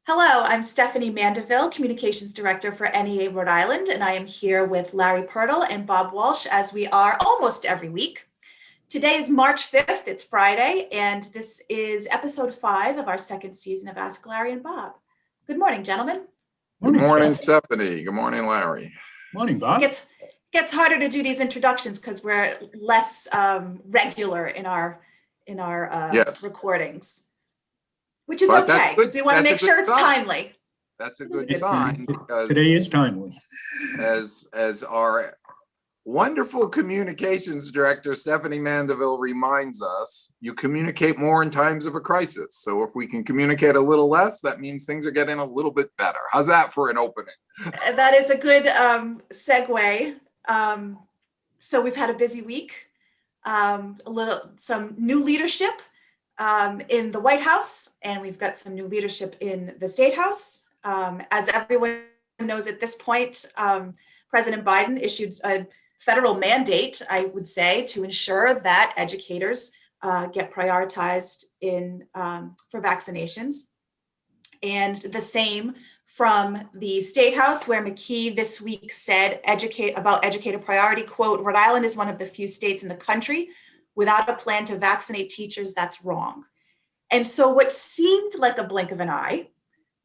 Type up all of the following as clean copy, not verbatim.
Hello, I'm Stephanie Mandeville, Communications Director for NEA Rhode Island, and I am here with Larry Purtill and Bob Walsh, as we are almost every week. Today is March 5th, it's Friday, and this is episode 5 of our second season of Ask Larry and Bob. Good morning, gentlemen. Good morning, Stephanie. Good morning, Larry. Morning, Bob. It gets harder to do these introductions because we're less regular in our Yes. recordings. Which is But okay, because we want to make sure it's timely. That's a good sign, because Today is timely. as our wonderful communications director, Stephanie Mandeville, reminds us, you communicate more in times of a crisis. So if we can communicate a little less, that means things are getting a little bit better. How's that for an opening? That is a good segue. So we've had a busy week, some new leadership in the White House, and we've got some new leadership in the State House. As everyone knows at this point, President Biden issued a federal mandate, I would say, to ensure that educators get prioritized for vaccinations. And the same from the State House, where McKee this week said about educator priority, quote, "Rhode Island is one of the few states in the country without a plan to vaccinate teachers. That's wrong." And so what seemed like a blink of an eye,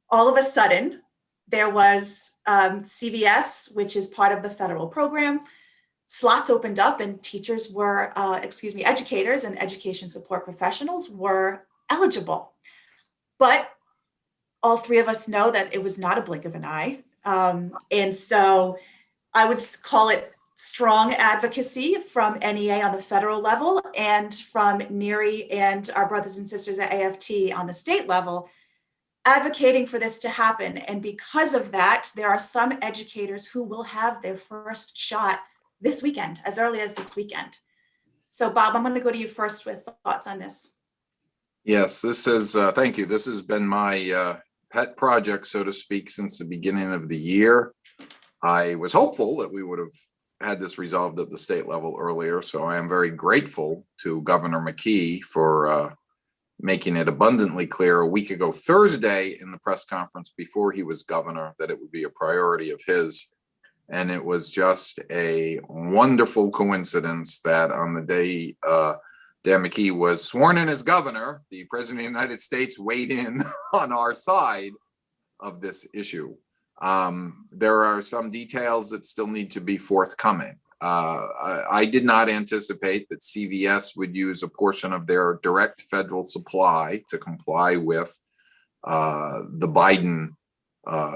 all of a sudden, there was CVS, which is part of the federal program. Slots opened up and teachers were, educators and education support professionals were eligible. But all three of us know that it was not a blink of an eye. And so I would call it strong advocacy from NEA on the federal level and from NEARI and our brothers and sisters at AFT on the state level, advocating for this to happen. And because of that, there are some educators who will have their first shot this weekend, as early as this weekend. So Bob, I'm going to go to you first with thoughts on this. Yes, this is, thank you. This has been my pet project, so to speak, since the beginning of the year. I was hopeful that we would have had this resolved at the state level earlier, so I am very grateful to Governor McKee for making it abundantly clear a week ago Thursday in the press conference before he was governor that it would be a priority of his. And it was just a wonderful coincidence that on the day Dan McKee was sworn in as governor, the President of the United States weighed in on our side of this issue. There are some details that still need to be forthcoming. I did not anticipate that CVS would use a portion of their direct federal supply to comply with the Biden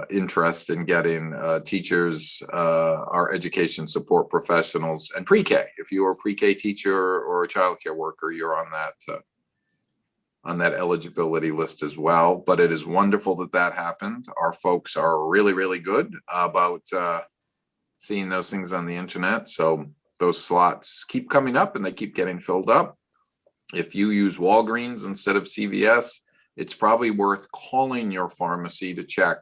interest in getting teachers, our education support professionals, and pre-K. If you are a pre-K teacher or a childcare worker, you're on that eligibility list as well. But it is wonderful that that happened. Our folks are really, really good about seeing those things on the internet. So those slots keep coming up and they keep getting filled up. If you use Walgreens instead of CVS, it's probably worth calling your pharmacy to check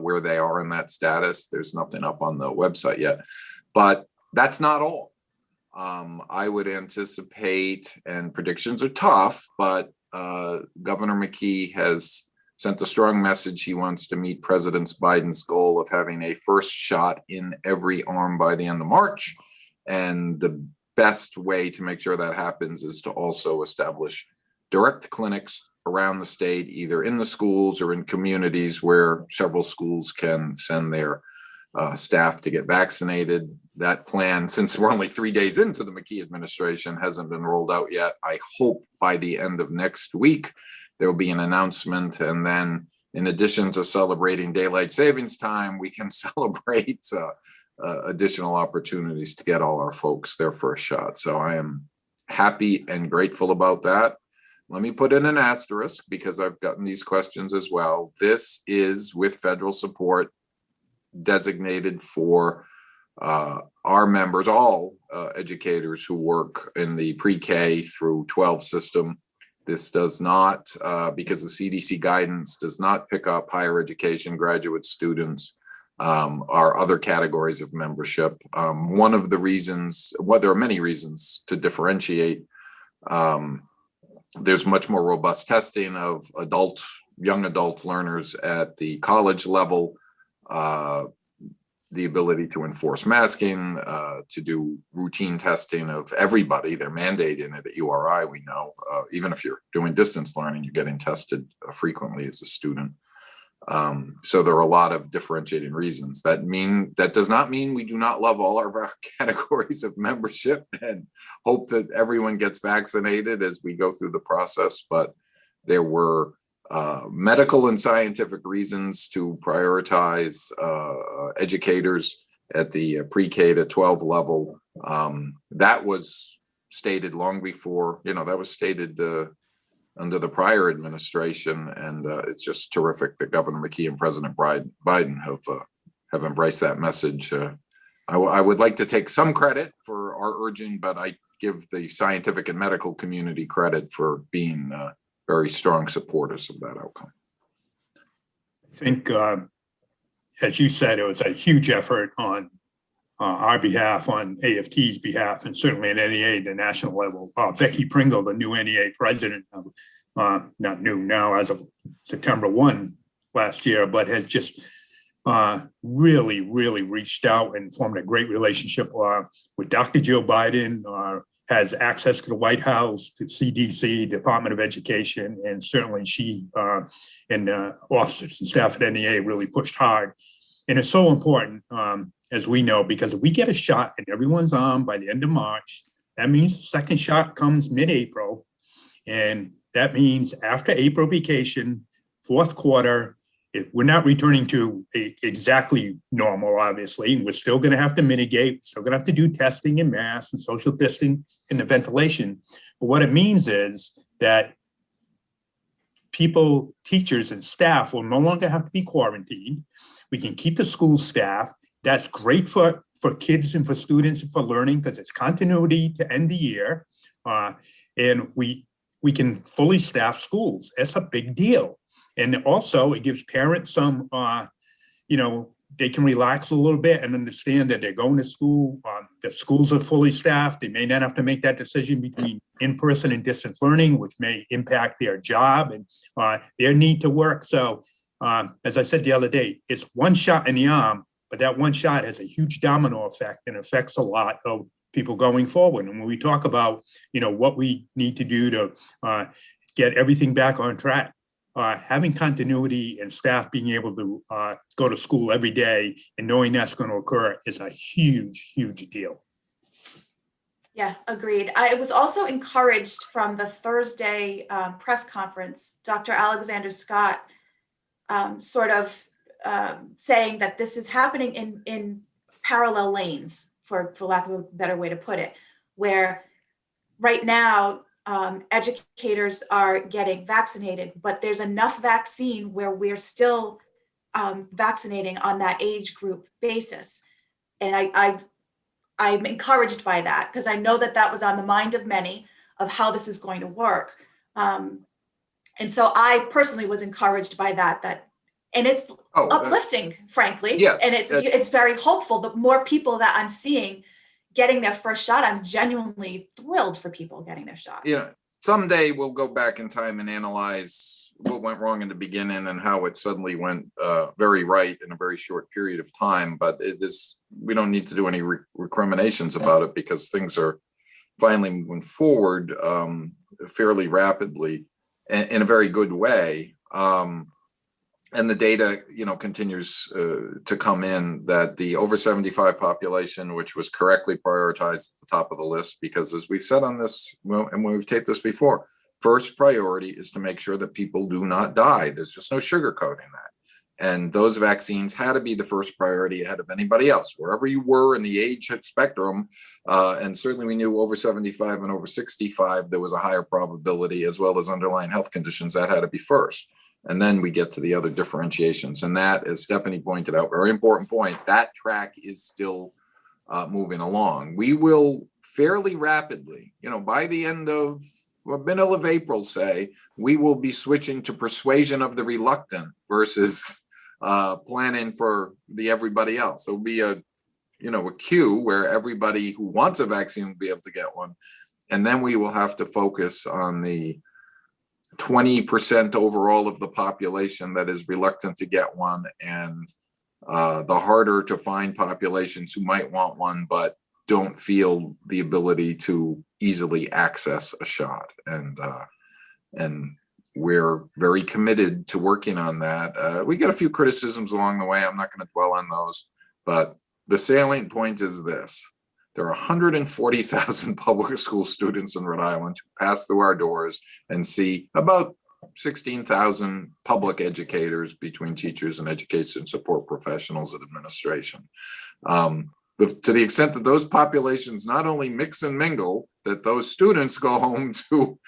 where they are in that status. There's nothing up on the website yet, but that's not all. I would anticipate, and predictions are tough, but Governor McKee has sent a strong message. He wants to meet President Biden's goal of having a first shot in every arm by the end of March. And the best way to make sure that happens is to also establish direct clinics around the state, either in the schools or in communities where several schools can send their staff to get vaccinated. That plan, since we're only 3 days into the McKee administration, hasn't been rolled out yet. I hope by the end of next week, there will be an announcement. And then in addition to celebrating daylight savings time, we can celebrate additional opportunities to get all our folks their first shot. So I am happy and grateful about that. Let me put in an asterisk because I've gotten these questions as well. This is with federal support designated for our members, all educators who work in the pre-K through 12 system. This does not, because the CDC guidance does not pick up higher education graduate students, our other categories of membership. One of the reasons, well, there are many reasons to differentiate. There's much more robust testing of adult young adult learners at the college level, the ability to enforce masking, to do routine testing of everybody. They're mandating it at URI, we know. Even if you're doing distance learning, you're getting tested frequently as a student. So there are a lot of differentiating reasons. That does not mean we do not love all our categories of membership and hope that everyone gets vaccinated as we go through the process, but there were medical and scientific reasons to prioritize educators at the pre-K to 12 level. That was stated long before, that was stated under the prior administration, and it's just terrific that Governor McKee and President Biden have embraced that message. I would like to take some credit for our urging, but I give the scientific and medical community credit for being very strong supporters of that outcome. I think, as you said, it was a huge effort on our behalf, on AFT's behalf, and certainly at NEA, the national level. Becky Pringle, the new NEA president, not new now as of September 1 last year, but has just really reached out and formed a great relationship with Dr. Joe Biden, has access to the White House, to CDC, Department of Education, and certainly she and officers and staff at NEA really pushed hard. And it's so important, as we know, because if we get a shot in everyone's arm by the end of March, that means the second shot comes mid-April. And that means after April vacation, fourth quarter, we're not returning to exactly normal, obviously. We're still going to have to mitigate. We're still going to have to do testing and masks and social distancing and the ventilation. But what it means is that people, teachers and staff will no longer have to be quarantined. We can keep the school staff. That's great for kids and for students and for learning because it's continuity to end the year. And we can fully staff schools. It's a big deal. And also it gives parents some, they can relax a little bit and understand that they're going to school. The schools are fully staffed. They may not have to make that decision between in-person and distance learning, which may impact their job and their need to work. So as I said the other day, it's one shot in the arm, but that one shot has a huge domino effect and affects a lot of people going forward. And when we talk about, what we need to do to get everything back on track, having continuity and staff being able to go to school every day and knowing that's going to occur is a huge deal. Yeah, agreed. I was also encouraged from the Thursday press conference, Dr. Alexander Scott saying that this is happening in parallel lanes, for lack of a better way to put it, where right now educators are getting vaccinated, but there's enough vaccine where we're still vaccinating on that age group basis. And I'm encouraged by that because I know that was on the mind of many of how this is going to work. And so I personally was encouraged by that and it's uplifting, frankly. Yes, and it's very hopeful. The more people that I'm seeing getting their first shot, I'm genuinely thrilled for people getting their shots. Yeah, someday we'll go back in time and analyze what went wrong in the beginning and how it suddenly went very right in a very short period of time. But we don't need to do any recriminations about it because things are finally moving forward fairly rapidly in a very good way. And the data, continues to come in that the over 75 population, which was correctly prioritized at the top of the list, because as we've said on this, and we've taped this before, first priority is to make sure that people do not die. There's just no sugarcoating that. And those vaccines had to be the first priority ahead of anybody else, wherever you were in the age spectrum. And certainly we knew over 75 and over 65, there was a higher probability as well as underlying health conditions that had to be first. And then we get to the other differentiations. And that, as Stephanie pointed out, very important point, that track is still moving along. We will fairly rapidly, by the end of middle of April, say, we will be switching to persuasion of the reluctant versus planning for the everybody else. There'll be a queue where everybody who wants a vaccine will be able to get one. And then we will have to focus on the 20% overall of the population that is reluctant to get one, and the harder to find populations who might want one but don't feel the ability to easily access a shot. And we're very committed to working on that. We get a few criticisms along the way. I'm not going to dwell on those, but the salient point is this. There are 140,000 public school students in Rhode Island who pass through our doors and see about 16,000 public educators between teachers and education support professionals and administration. To the extent that those populations not only mix and mingle, that those students go home to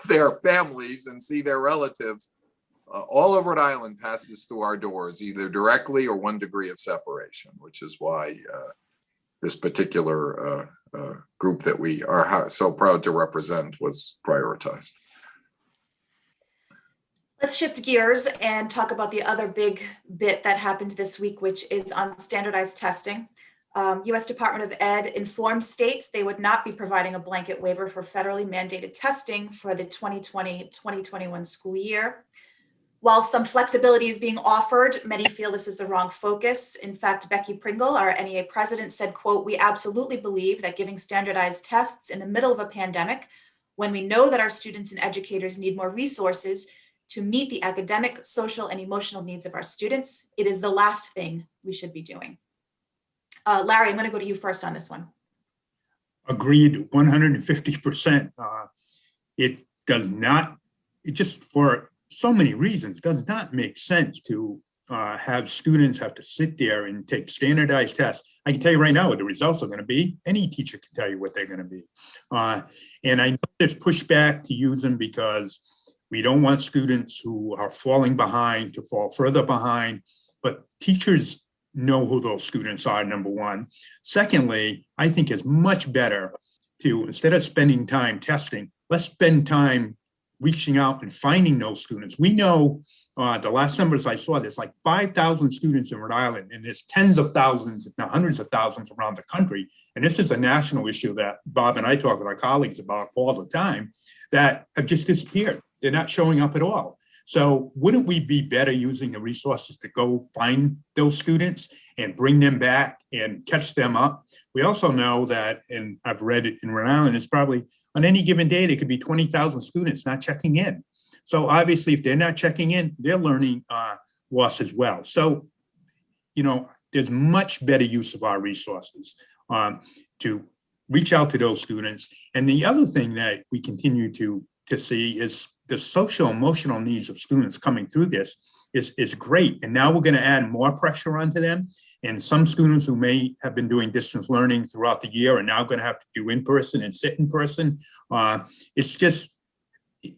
their families and see their relatives, all of Rhode Island passes through our doors, either directly or 1 degree of separation, which is why this particular group that we are so proud to represent was prioritized. Let's shift gears and talk about the other big bit that happened this week, which is on standardized testing. U.S. Department of Ed informed states they would not be providing a blanket waiver for federally mandated testing for the 2020-2021 school year. While some flexibility is being offered, many feel this is the wrong focus. In fact, Becky Pringle, our NEA president, said, quote, "We absolutely believe that giving standardized tests in the middle of a pandemic, when we know that our students and educators need more resources to meet the academic, social, and emotional needs of our students, it is the last thing we should be doing." Larry, I'm going to go to you first on this one. Agreed, 150%. It does not, it just for so many reasons, does not make sense to have students have to sit there and take standardized tests. I can tell you right now what the results are going to be. Any teacher can tell you what they're going to be. And I know there's pushback to use them because we don't want students who are falling behind to fall further behind, but teachers know who those students are, number one. Secondly, I think it's much better to, instead of spending time testing, let's spend time reaching out and finding those students. We know the last numbers I saw, there's like 5,000 students in Rhode Island, and there's tens of thousands, if not hundreds of thousands around the country. And this is a national issue that Bob and I talk with our colleagues about all the time, that have just disappeared. They're not showing up at all. So wouldn't we be better using the resources to go find those students and bring them back and catch them up? We also know that, and I've read it in Rhode Island, it's probably on any given day, there could be 20,000 students not checking in. So obviously, if they're not checking in, they're learning loss as well. So, you know, there's much better use of our resources to reach out to those students. And the other thing that we continue to see is the social emotional needs of students coming through this is great. And now we're going to add more pressure onto them. And some students who may have been doing distance learning throughout the year are now going to have to do in person and sit in person.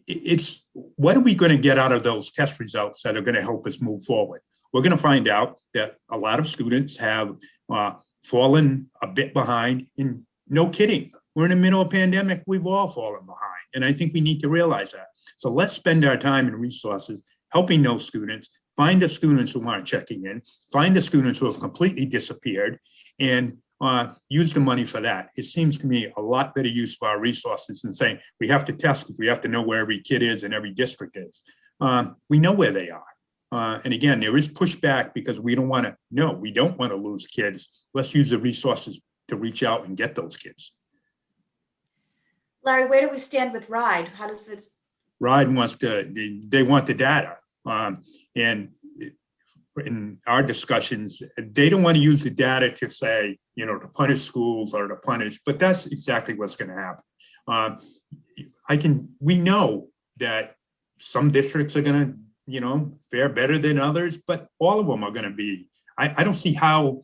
It's what are we going to get out of those test results that are going to help us move forward? We're going to find out that a lot of students have fallen a bit behind. And no kidding, we're in the middle of a pandemic, we've all fallen behind. And I think we need to realize that. So let's spend our time and resources helping those students, find the students who aren't checking in, find the students who have completely disappeared, and use the money for that. It seems to me a lot better use for our resources than saying we have to test if we have to know where every kid is and every district is. We know where they are. And again, there is pushback because we don't want to lose kids. Let's use the resources to reach out and get those kids. Larry, where do we stand with RIDE? How does this? RIDE wants they want the data. And in our discussions, they don't want to use the data to say, you know, to punish schools or to punish, but that's exactly what's going to happen. We know that some districts are going to, you know, fare better than others, but all of them are going to be, I don't see how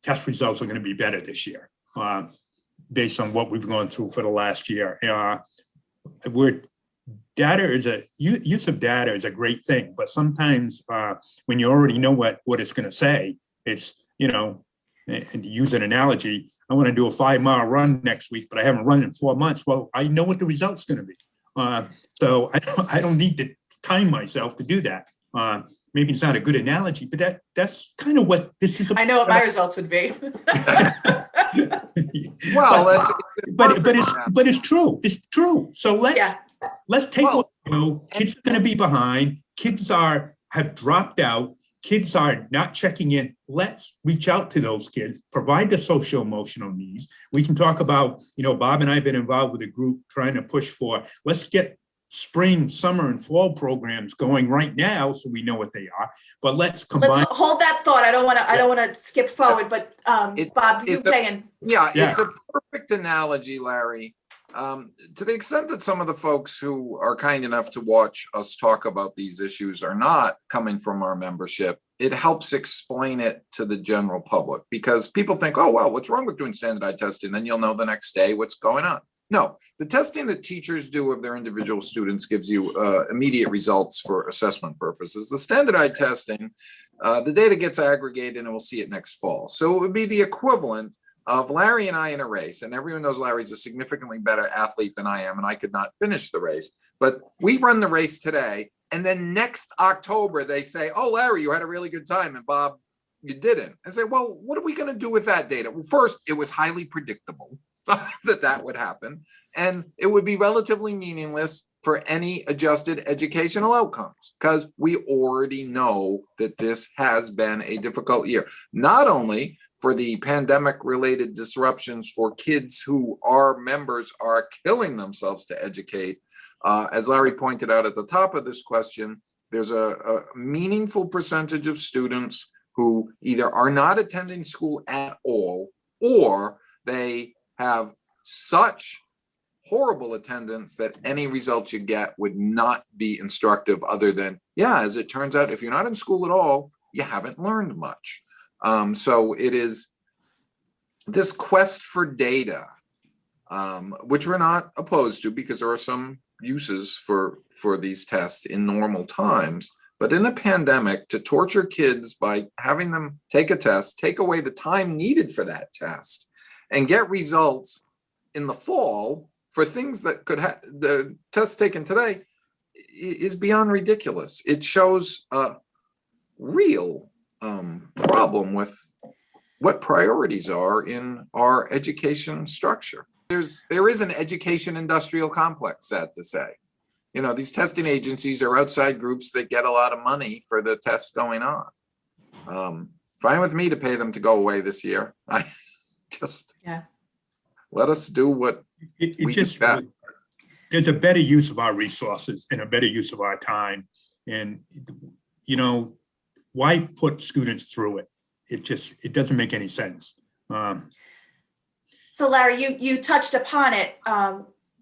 test results are going to be better this year based on what we've gone through for the last year. Use of data is a great thing, but sometimes when you already know what it's going to say, it's, you know, and to use an analogy, I want to do a 5-mile run next week, but I haven't run in 4 months. Well, I know what the result's going to be. So I don't need to time myself to do that. Maybe it's not a good analogy, but that's kind of what this is. I know what my results would be. Well, but it's true. It's true. So let's take Kids are going to be behind. Kids have dropped out. Kids are not checking in. Let's reach out to those kids, provide the social emotional needs. We can talk about, Bob and I have been involved with a group trying to push for, let's get spring, summer, and fall programs going right now so we know what they are. But let's combine. Let's hold that thought. I don't want to skip forward, but Bob, you weigh in. Yeah, it's a perfect analogy, Larry. To the extent that some of the folks who are kind enough to watch us talk about these issues are not coming from our membership, it helps explain it to the general public, because people think, oh, well, what's wrong with doing standardized testing? Then you'll know the next day what's going on. No, the testing that teachers do of their individual students gives you immediate results for assessment purposes. The standardized testing, the data gets aggregated and we'll see it next fall. So it would be the equivalent of Larry and I in a race, and everyone knows Larry's a significantly better athlete than I am, and I could not finish the race. But we run the race today, and then next October they say, oh, Larry, you had a really good time, and Bob, you didn't. I say, well, what are we going to do with that data? Well, first, it was highly predictable that would happen, and it would be relatively meaningless for any adjusted educational outcomes, because we already know that this has been a difficult year, not only for the pandemic related disruptions for kids who our members are killing themselves to educate. As Larry pointed out at the top of this question, there's a meaningful percentage of students who either are not attending school at all, or they have such horrible attendance that any results you get would not be instructive, other than, yeah, as it turns out, if you're not in school at all, you haven't learned much. So it is this quest for data, which we're not opposed to, because there are some uses for these tests in normal times. But in a pandemic, to torture kids by having them take a test, take away the time needed for that test, and get results in the fall for things that could have the tests taken today, is beyond ridiculous. It shows a real problem with what priorities are in our education structure. There is an education industrial complex, sad to say. These testing agencies are outside groups that get a lot of money for the tests going on. Fine with me to pay them to go away this year. I just, let us do what we just got. There's a better use of our resources and a better use of our time. And, why put students through it? It doesn't make any sense. So Larry, you touched upon it,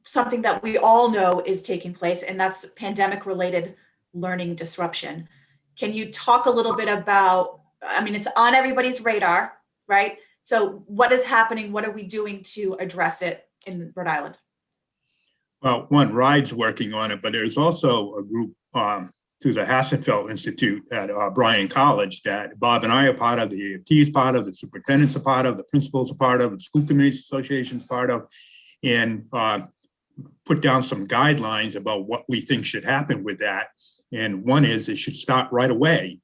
something that we all know is taking place, and that's pandemic related learning disruption. Can you talk a little bit about, it's on everybody's radar, right? So what is happening? What are we doing to address it in Rhode Island? Well, one, RIDE's working on it, but there's also a group through the Hassenfeld Institute at Bryan College that Bob and I are part of, the AFT is part of, the superintendent's a part of, the principals are part of, the school committees association's part of, and put down some guidelines about what we think should happen with that. And one is it should start right away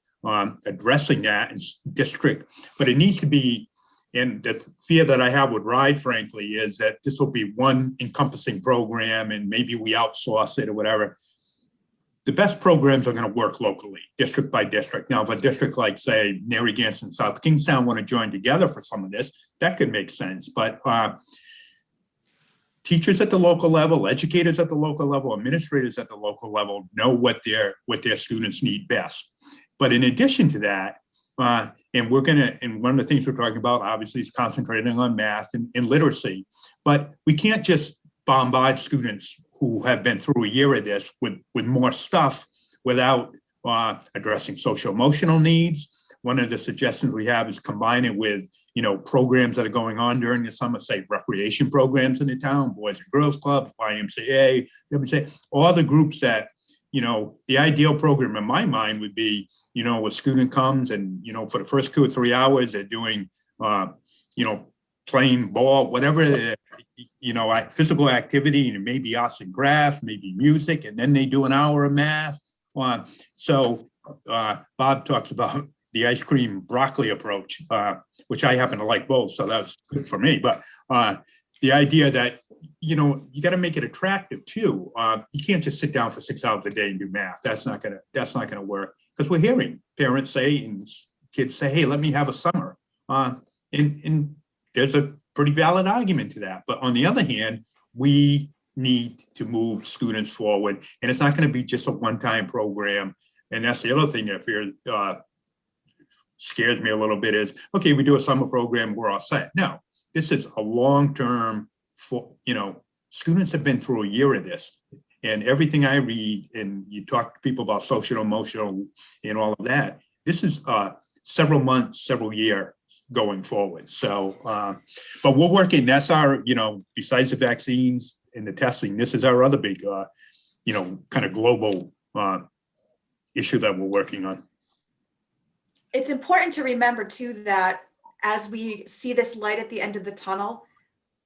addressing that in district, but it needs to be, and the fear that I have with RIDE, frankly, is that this will be one encompassing program and maybe we outsource it or whatever. The best programs are going to work locally, district by district. Now, if a district like, say, Narragansett and South Kingstown want to join together for some of this, that could make sense. But teachers at the local level, educators at the local level, administrators at the local level know what their students need best. But in addition to that, and one of the things we're talking about, obviously, is concentrating on math and literacy. But we can't just bombard students who have been through a year of this with more stuff without addressing social emotional needs. One of the suggestions we have is combine it with, programs that are going on during the summer, say recreation programs in the town, Boys and Girls Club, YMCA, all the groups that, the ideal program in my mind would be, a student comes and, for the first 2 or 3 hours, they're doing, playing ball, whatever, physical activity, and maybe arts and crafts, maybe music, and then they do an hour of math. So Bob talks about the ice cream broccoli approach, which I happen to like both, so that's good for me. But the idea that, you got to make it attractive too. You can't just sit down for 6 hours a day and do math. That's not gonna work, because we're hearing parents say and kids say, hey, let me have a summer. And there's a pretty valid argument to that. But on the other hand, we need to move students forward, and it's not going to be just a one-time program. And that's the other thing that scares me a little bit is, okay, we do a summer program, we're all set. No, this is a long-term, students have been through a year of this, and everything I read, and you talk to people about social, emotional, and all of that, this is several months, several years going forward. So, but we're working, that's our, besides the vaccines and the testing, this is our other big, kind of global issue that we're working on. It's important to remember too, that as we see this light at the end of the tunnel,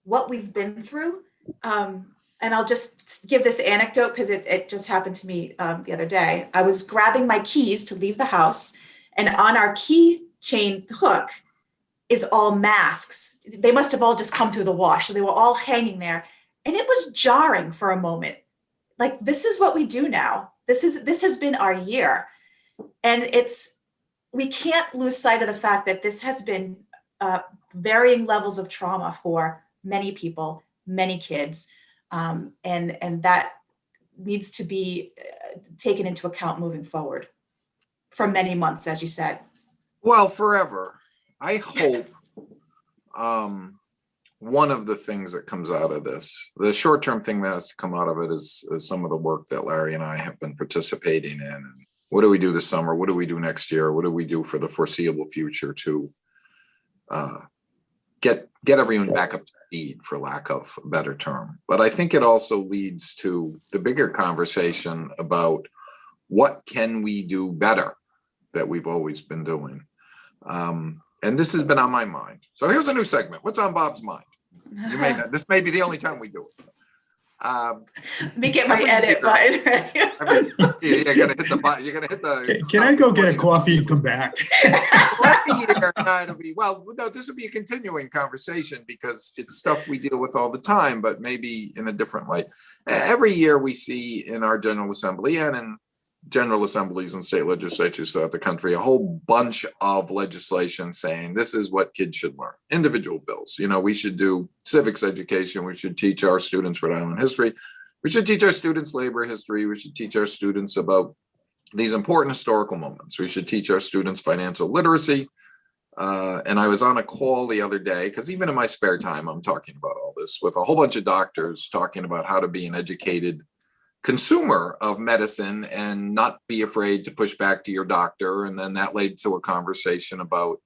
what we've been through, and I'll just give this anecdote because it just happened to me the other day. I was grabbing my keys to leave the house, and on our key chain hook is all masks. They must have all just come through the wash. So they were all hanging there. And it was jarring for a moment. Like, this is what we do now. This has been our year. And we can't lose sight of the fact that this has been varying levels of trauma for many people, many kids. And that needs to be taken into account moving forward for many months, as you said. Well, forever. I hope one of the things that comes out of this, the short-term thing that has to come out of it is some of the work that Larry and I have been participating in. What do we do this summer? What do we do next year? What do we do for the foreseeable future to get everyone back up to speed, for lack of a better term? But I think it also leads to the bigger conversation about what can we do better that we've always been doing. And this has been on my mind. So here's a new segment. What's on Bob's mind? This may be the only time we do it. Let me get my edit button ready. You're gonna hit the button. You're gonna hit the. Can I go get a coffee and come back? Well, no, this will be a continuing conversation because it's stuff we deal with all the time, but maybe in a different light. Every year we see in our General Assembly and in general assemblies and state legislatures throughout the country, a whole bunch of legislation saying this is what kids should learn. Individual bills. We should do civics education. We should teach our students Rhode Island history. We should teach our students labor history. We should teach our students about these important historical moments. We should teach our students financial literacy. And I was on a call the other day, because even in my spare time, I'm talking about all this with a whole bunch of doctors talking about how to be an educated consumer of medicine and not be afraid to push back to your doctor. And then that led to a conversation about,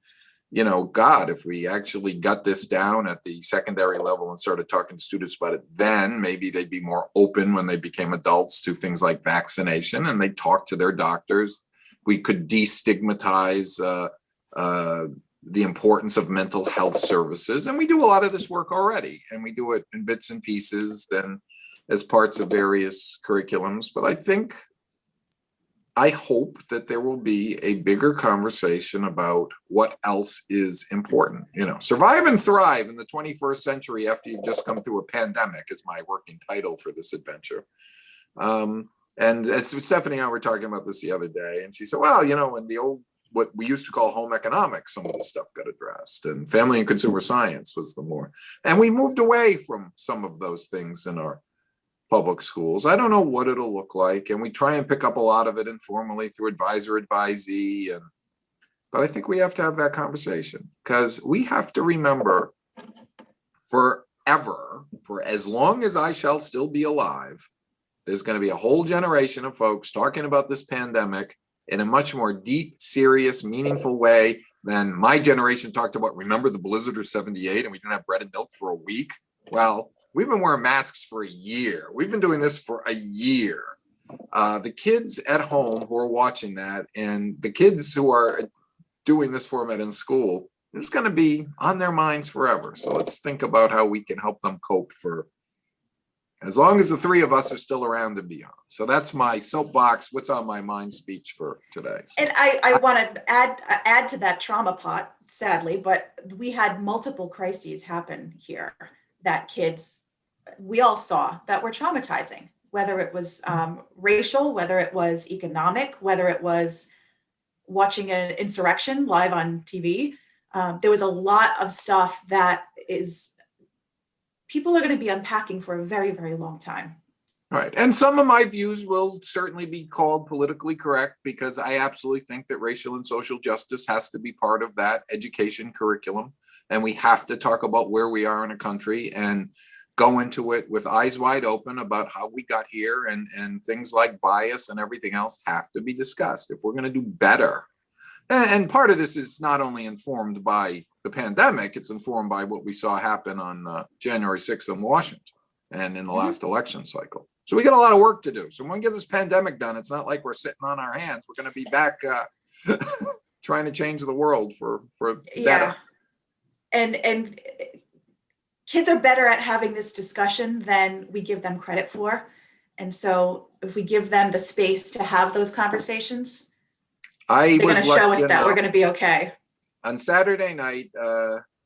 God, if we actually got this down at the secondary level and started talking to students about it, then maybe they'd be more open when they became adults to things like vaccination, and they'd talk to their doctors. We could destigmatize the importance of mental health services. And we do a lot of this work already, and we do it in bits and pieces and as parts of various curriculums. But I hope that there will be a bigger conversation about what else is important. Survive and thrive in the 21st century after you've just come through a pandemic is my working title for this adventure. And as Stephanie and I were talking about this the other day, and she said, well, in the old, what we used to call home economics, some of this stuff got addressed, and family and consumer science was the more, and we moved away from some of those things in our public schools. I don't know what it'll look like, and we try and pick up a lot of it informally through advisor advisee, but I think we have to have that conversation, because we have to remember forever, for as long as I shall still be alive, there's going to be a whole generation of folks talking about this pandemic in a much more deep, serious, meaningful way than my generation talked about. Remember the blizzard of '78 and we didn't have bread and milk for a week? Well, we've been wearing masks for a year. We've been doing this for a year. The kids at home who are watching that, and the kids who are doing this format in school, it's going to be on their minds forever. So let's think about how we can help them cope for as long as the three of us are still around and beyond. So that's my soapbox, what's on my mind speech for today. And I want to add to that trauma pot, sadly, but we had multiple crises happen here that kids, we all saw that were traumatizing, whether it was racial, whether it was economic, whether it was watching an insurrection live on TV. There was a lot of stuff that people are going to be unpacking for a very, very long time. Right. And some of my views will certainly be called politically correct, because I absolutely think that racial and social justice has to be part of that education curriculum. And we have to talk about where we are in a country and go into it with eyes wide open about how we got here, and things like bias and everything else have to be discussed if we're going to do better. And part of this is not only informed by the pandemic, it's informed by what we saw happen on January 6th in Washington and in the last election cycle. So we got a lot of work to do. So when we get this pandemic done, it's not like we're sitting on our hands. We're going to be back trying to change the world for better. Yeah. And kids are better at having this discussion than we give them credit for. And so if we give them the space to have those conversations, they're going to show us that we're going to be okay. On Saturday night,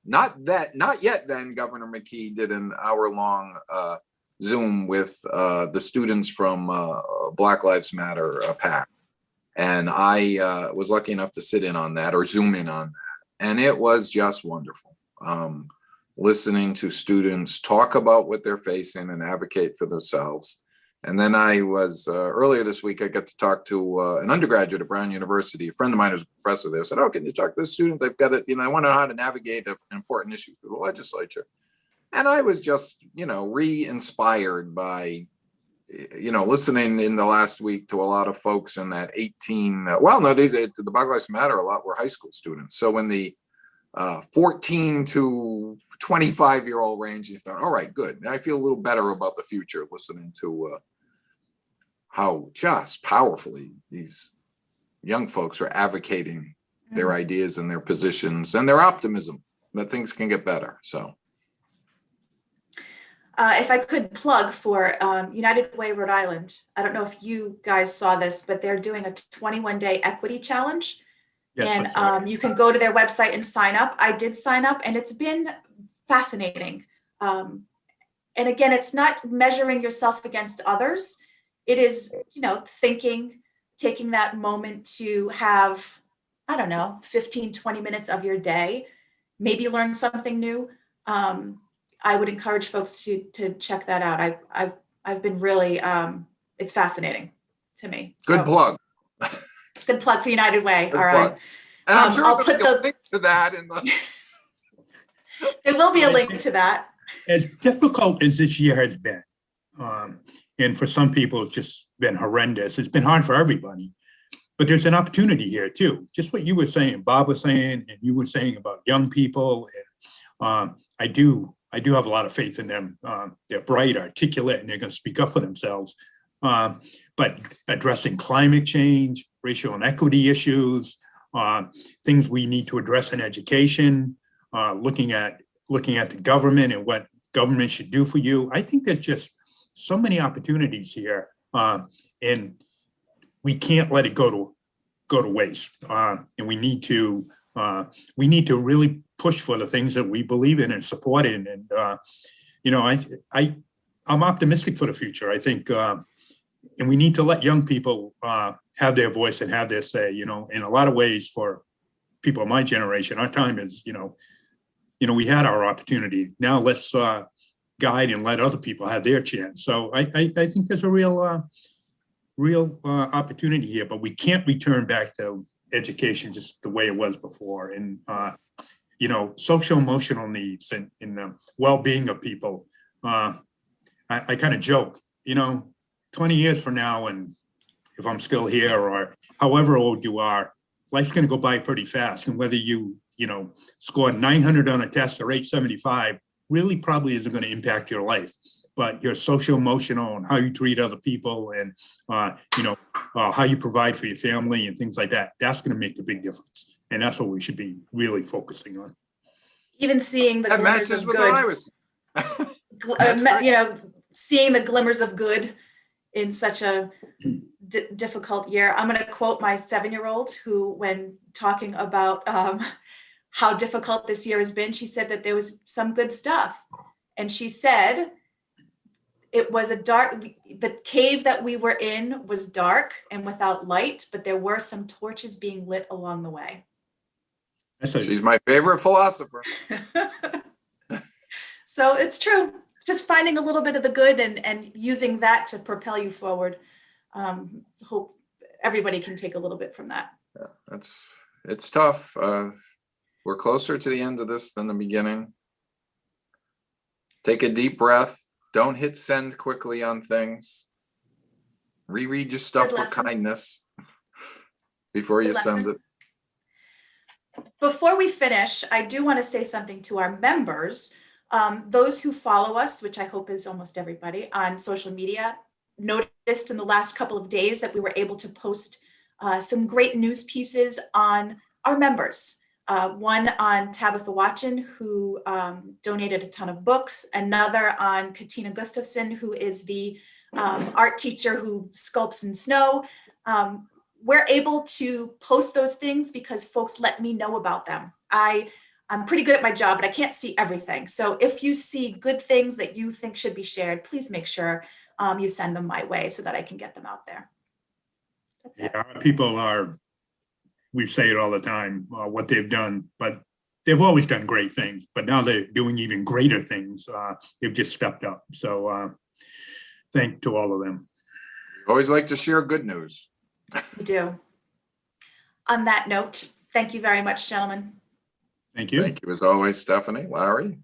not yet then, Governor McKee did an hour-long Zoom with the students from Black Lives Matter PAC. And I was lucky enough to sit in on that, or Zoom in on that. And it was just wonderful. Listening to students talk about what they're facing and advocate for themselves. And then I was, earlier this week, I got to talk to an undergraduate at Brown University. A friend of mine who's a professor there said, oh, can you talk to this student? They've got it, I want to know how to navigate an important issue through the legislature. And I was just, re-inspired by, listening in the last week to a lot of folks in that 18, the Black Lives Matter a lot were high school students. So when the 14 to 25-year-old range, you thought, all right, good. I feel a little better about the future listening to how just powerfully these young folks are advocating their ideas and their positions and their optimism that things can get better. So. If I could plug for United Way, Rhode Island, I don't know if you guys saw this, but they're doing a 21-day equity challenge. Yes, and you can go to their website and sign up. I did sign up, and it's been fascinating. And again, it's not measuring yourself against others. It is, taking that moment to have, 15, 20 minutes of your day, maybe learn something new. I would encourage folks to check that out. I've been really, it's fascinating to me. Good plug. Good plug for United Way. All right. And I'm sure I'll put the link to that in the. There will be a link to that. As difficult as this year has been, and for some people it's just been horrendous. It's been hard for everybody, but there's an opportunity here too. Just what you were saying, Bob was saying, and you were saying about young people. And I do have a lot of faith in them. They're bright, articulate, and they're going to speak up for themselves. But addressing climate change, racial inequity issues, things we need to address in education, looking at the government and what government should do for you. I think there's just so many opportunities here, and we can't let it go to waste. And we need to really push for the things that we believe in and support in. And I'm optimistic for the future. I think, and we need to let young people have their voice and have their say. In a lot of ways, for people of my generation, our time is, we had our opportunity. Now let's guide and let other people have their chance. So I think there's a real opportunity here, but we can't return back to education just the way it was before. And social emotional needs and the well-being of people. I kind of joke, 20 years from now, and if I'm still here or however old you are, life's going to go by pretty fast. And whether you scored 900 on a test or 875 really probably isn't going to impact your life. But your social emotional and how you treat other people and, how you provide for your family and things like that, that's going to make a big difference. And that's what we should be really focusing on. Even seeing the glimmers of good, seeing the glimmers of good in such a difficult year. I'm going to quote my 7-year-old who, when talking about how difficult this year has been, she said that there was some good stuff. And she said it was a dark, the cave that we were in was dark and without light, but there were some torches being lit along the way. She's my favorite philosopher. So it's true. Just finding a little bit of the good and using that to propel you forward. Hope everybody can take a little bit from that. Yeah, it's tough. We're closer to the end of this than the beginning. Take a deep breath. Don't hit send quickly on things. Reread your stuff for kindness before you send it. Before we finish, I do want to say something to our members. Those who follow us, which I hope is almost everybody on social media, noticed in the last couple of days that we were able to post some great news pieces on our members. One on Tabitha Watchin, who donated a ton of books. Another on Katina Gustafson, who is the art teacher who sculpts in snow. We're able to post those things because folks let me know about them. I'm pretty good at my job, but I can't see everything. So if you see good things that you think should be shared, please make sure you send them my way so that I can get them out there. That's it. Yeah, people are, we say it all the time, what they've done, but they've always done great things, but now they're doing even greater things. They've just stepped up. So thank to all of them. Always like to share good news. We do. On that note, thank you very much, gentlemen. Thank you. Thank you as always, Stephanie, Larry.